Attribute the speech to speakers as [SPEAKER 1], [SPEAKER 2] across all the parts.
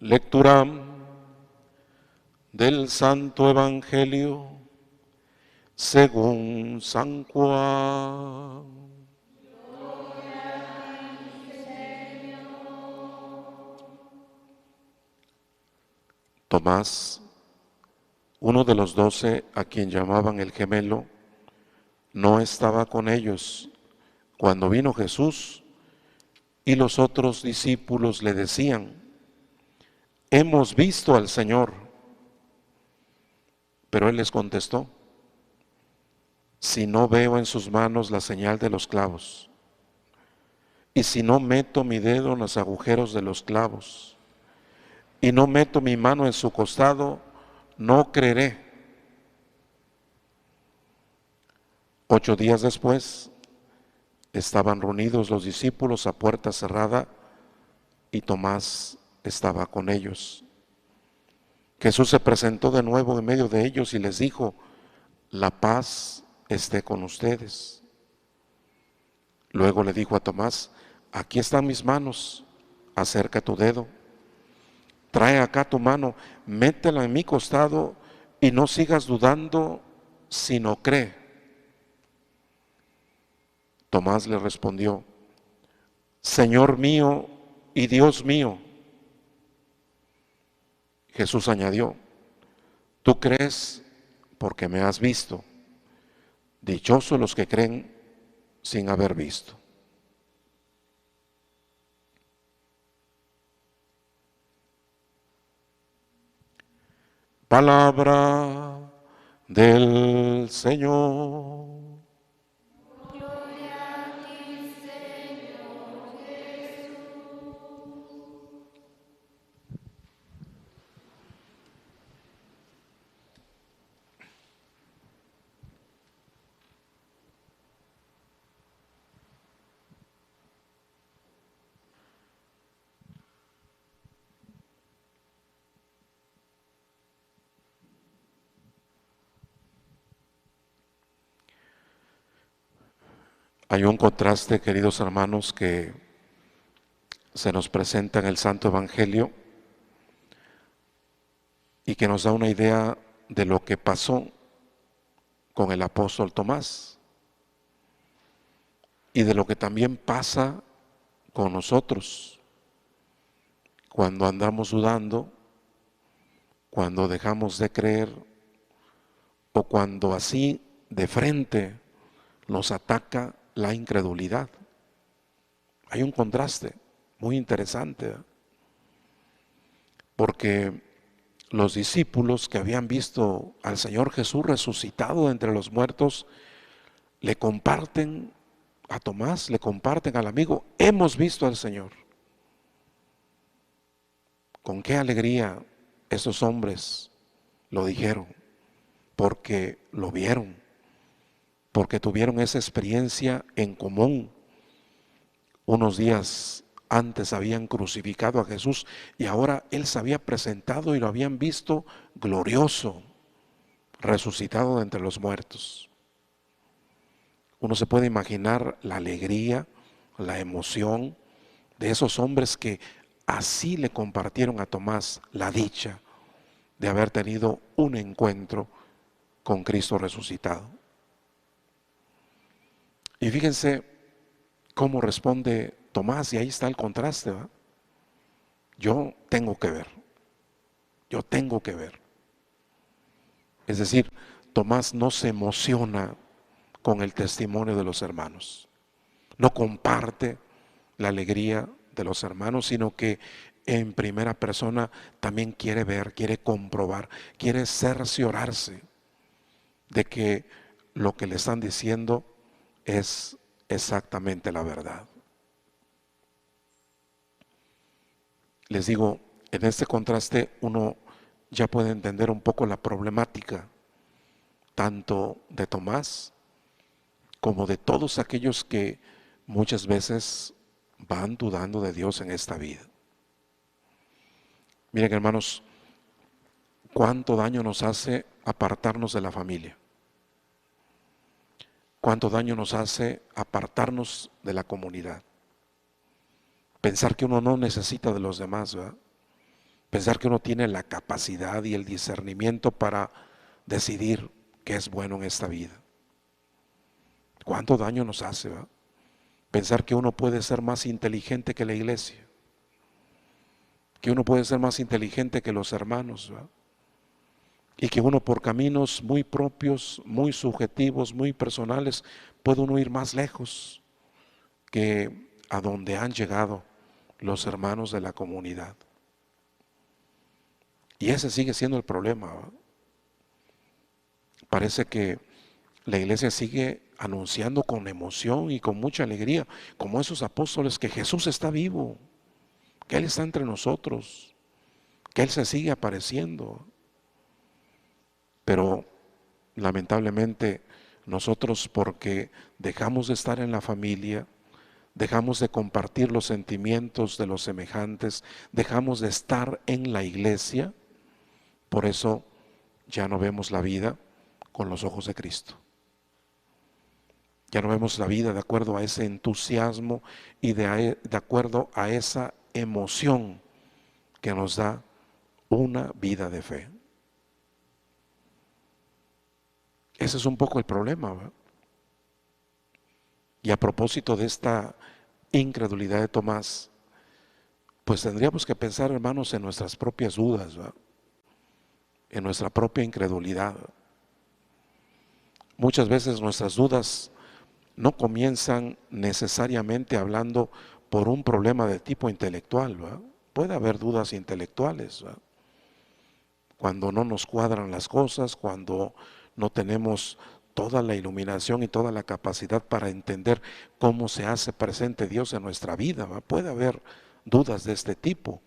[SPEAKER 1] Lectura del Santo Evangelio según San Juan. Tomás, uno de los 12, a quien llamaban el gemelo, no estaba con ellos cuando vino Jesús, y los otros discípulos le decían: hemos visto al Señor. Pero él les contestó: si no veo en sus manos la señal de los clavos, y si no meto mi dedo en los agujeros de los clavos, y no meto mi mano en su costado, no creeré. 8 días después, estaban reunidos los discípulos a puerta cerrada, y Tomás estaba con ellos. Jesús se presentó de nuevo en medio de ellos y les dijo: la paz esté con ustedes. Luego le dijo a Tomás: aquí están mis manos, acerca tu dedo, trae acá tu mano, métela en mi costado y no sigas dudando, sino cree. Tomás le respondió: Señor mío y Dios mío. Jesús añadió: tú crees porque me has visto. Dichosos los que creen sin haber visto. Palabra del Señor.
[SPEAKER 2] Gloria a ti, Señor Jesús.
[SPEAKER 1] Hay un contraste, queridos hermanos, que se nos presenta en el Santo Evangelio y que nos da una idea de lo que pasó con el apóstol Tomás y de lo que también pasa con nosotros cuando andamos dudando, cuando dejamos de creer o cuando así de frente nos ataca la incredulidad. Hay un contraste muy interesante, porque los discípulos que habían visto al Señor Jesús resucitado de entre los muertos le comparten a Tomás, le comparten al amigo: hemos visto al Señor. Con qué alegría esos hombres lo dijeron, porque lo vieron, porque tuvieron esa experiencia en común. Unos días antes habían crucificado a Jesús y ahora Él se había presentado y lo habían visto glorioso, resucitado de entre los muertos. Uno se puede imaginar la alegría, la emoción de esos hombres que así le compartieron a Tomás la dicha de haber tenido un encuentro con Cristo resucitado. Y fíjense cómo responde Tomás, y ahí está el contraste, ¿va? Yo tengo que ver, yo tengo que ver. Es decir, Tomás no se emociona con el testimonio de los hermanos, no comparte la alegría de los hermanos, sino que en primera persona también quiere ver, quiere comprobar, quiere cerciorarse de que lo que le están diciendo es exactamente la verdad. Les digo, en este contraste uno ya puede entender un poco la problemática tanto de Tomás como de todos aquellos que muchas veces van dudando de Dios en esta vida. Miren, hermanos, cuánto daño nos hace apartarnos de la familia. Cuánto daño nos hace apartarnos de la comunidad. Pensar que uno no necesita de los demás, ¿verdad? Pensar que uno tiene la capacidad y el discernimiento para decidir qué es bueno en esta vida. ¿Cuánto daño nos hace, ¿verdad? Pensar que uno puede ser más inteligente que la iglesia, que uno puede ser más inteligente que los hermanos, ¿verdad? Y que uno por caminos muy propios, muy subjetivos, muy personales, puede uno ir más lejos que a donde han llegado los hermanos de la comunidad. Y ese sigue siendo el problema, ¿verdad? Parece que la iglesia sigue anunciando con emoción y con mucha alegría, como esos apóstoles, que Jesús está vivo, que Él está entre nosotros, que Él se sigue apareciendo. Pero lamentablemente nosotros, porque dejamos de estar en la familia, dejamos de compartir los sentimientos de los semejantes, dejamos de estar en la iglesia, por eso ya no vemos la vida con los ojos de Cristo. Ya no vemos la vida de acuerdo a ese entusiasmo y de acuerdo a esa emoción que nos da una vida de fe. Ese es un poco el problema, ¿verdad? Y a propósito de esta incredulidad de Tomás, pues tendríamos que pensar, hermanos, en nuestras propias dudas, ¿verdad? En nuestra propia incredulidad. Muchas veces nuestras dudas no comienzan necesariamente hablando por un problema de tipo intelectual, ¿verdad? Puede haber dudas intelectuales, ¿verdad? Cuando no nos cuadran las cosas, cuando no tenemos toda la iluminación y toda la capacidad para entender cómo se hace presente Dios en nuestra vida, ¿verdad? Puede haber dudas de este tipo,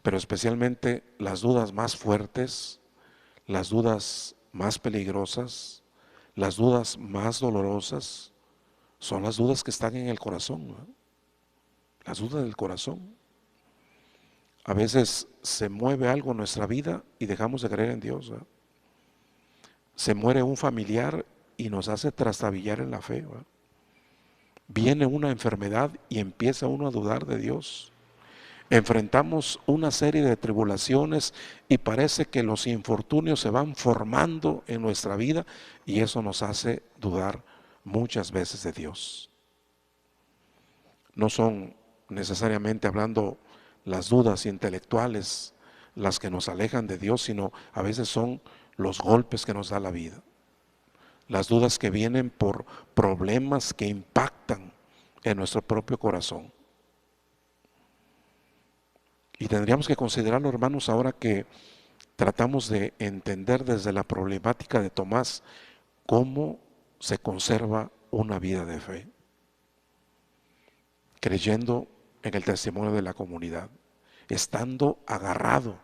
[SPEAKER 1] pero especialmente las dudas más fuertes, las dudas más peligrosas, las dudas más dolorosas, son las dudas que están en el corazón, ¿verdad? Las dudas del corazón. A veces se mueve algo en nuestra vida y dejamos de creer en Dios, ¿verdad? Se muere un familiar y nos hace trastabillar en la fe, ¿verdad? Viene una enfermedad y empieza uno a dudar de Dios. Enfrentamos una serie de tribulaciones y parece que los infortunios se van formando en nuestra vida y eso nos hace dudar muchas veces de Dios. No son necesariamente hablando las dudas intelectuales las que nos alejan de Dios, sino a veces son los golpes que nos da la vida. Las dudas que vienen por problemas que impactan en nuestro propio corazón. Y tendríamos que considerarlo, hermanos, ahora que tratamos de entender desde la problemática de Tomás cómo se conserva una vida de fe, creyendo en el testimonio de la comunidad, estando agarrado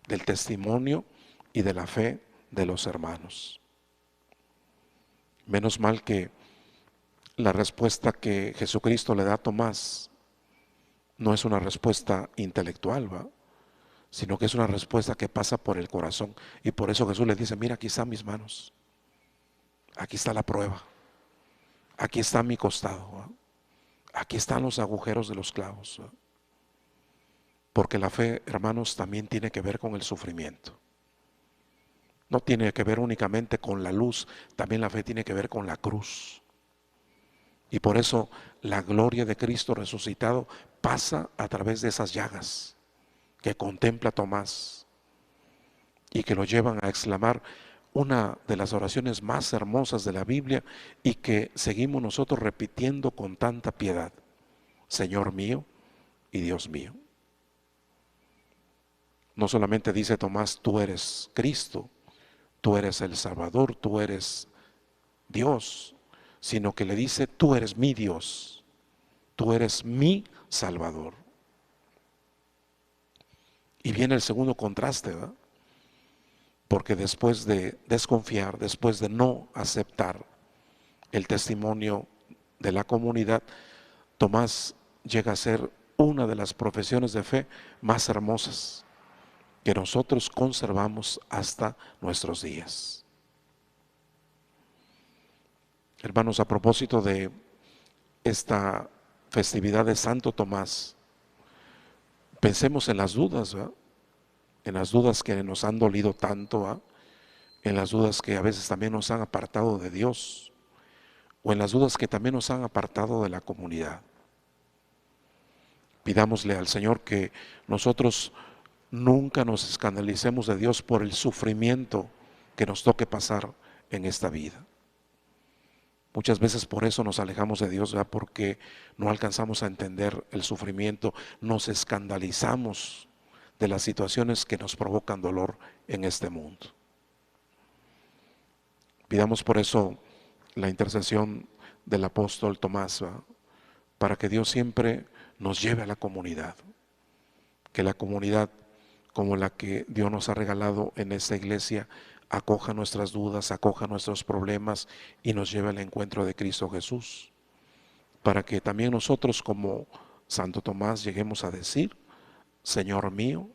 [SPEAKER 1] del testimonio y de la fe de los hermanos. Menos mal que la respuesta que Jesucristo le da a Tomás no es una respuesta intelectual, ¿va? Sino que es una respuesta que pasa por el corazón. Y por eso Jesús le dice, mira, aquí están mis manos, aquí está la prueba, aquí está mi costado, ¿va? Aquí están los agujeros de los clavos, ¿va? Porque la fe, hermanos, también tiene que ver con el sufrimiento. No tiene que ver únicamente con la luz, también la fe tiene que ver con la cruz. Y por eso la gloria de Cristo resucitado pasa a través de esas llagas que contempla Tomás y que lo llevan a exclamar una de las oraciones más hermosas de la Biblia y que seguimos nosotros repitiendo con tanta piedad: Señor mío y Dios mío. No solamente dice Tomás, tú eres Cristo, tú eres el Salvador, tú eres Dios, sino que le dice, tú eres mi Dios, tú eres mi Salvador. Y viene el segundo contraste, ¿verdad? Porque después de desconfiar, después de no aceptar el testimonio de la comunidad, Tomás llega a ser una de las profesiones de fe más hermosas que nosotros conservamos hasta nuestros días. Hermanos, a propósito de esta festividad de Santo Tomás, Pensemos en las dudas, ¿verdad? En las dudas que nos han dolido tanto, ¿verdad? En las dudas que a veces también nos han apartado de Dios, o en las dudas que también nos han apartado de la comunidad. Pidámosle al Señor que nosotros nunca nos escandalicemos de Dios por el sufrimiento que nos toque pasar en esta vida. Muchas veces por eso nos alejamos de Dios, ¿verdad? Porque no alcanzamos a entender el sufrimiento, nos escandalizamos de las situaciones que nos provocan dolor en este mundo. Pidamos por eso la intercesión del apóstol Tomás, ¿verdad? Para que Dios siempre nos lleve a la comunidad, que la comunidad como la que Dios nos ha regalado en esta iglesia acoja nuestras dudas, acoja nuestros problemas y nos lleve al encuentro de Cristo Jesús, para que también nosotros como Santo Tomás lleguemos a decir: Señor mío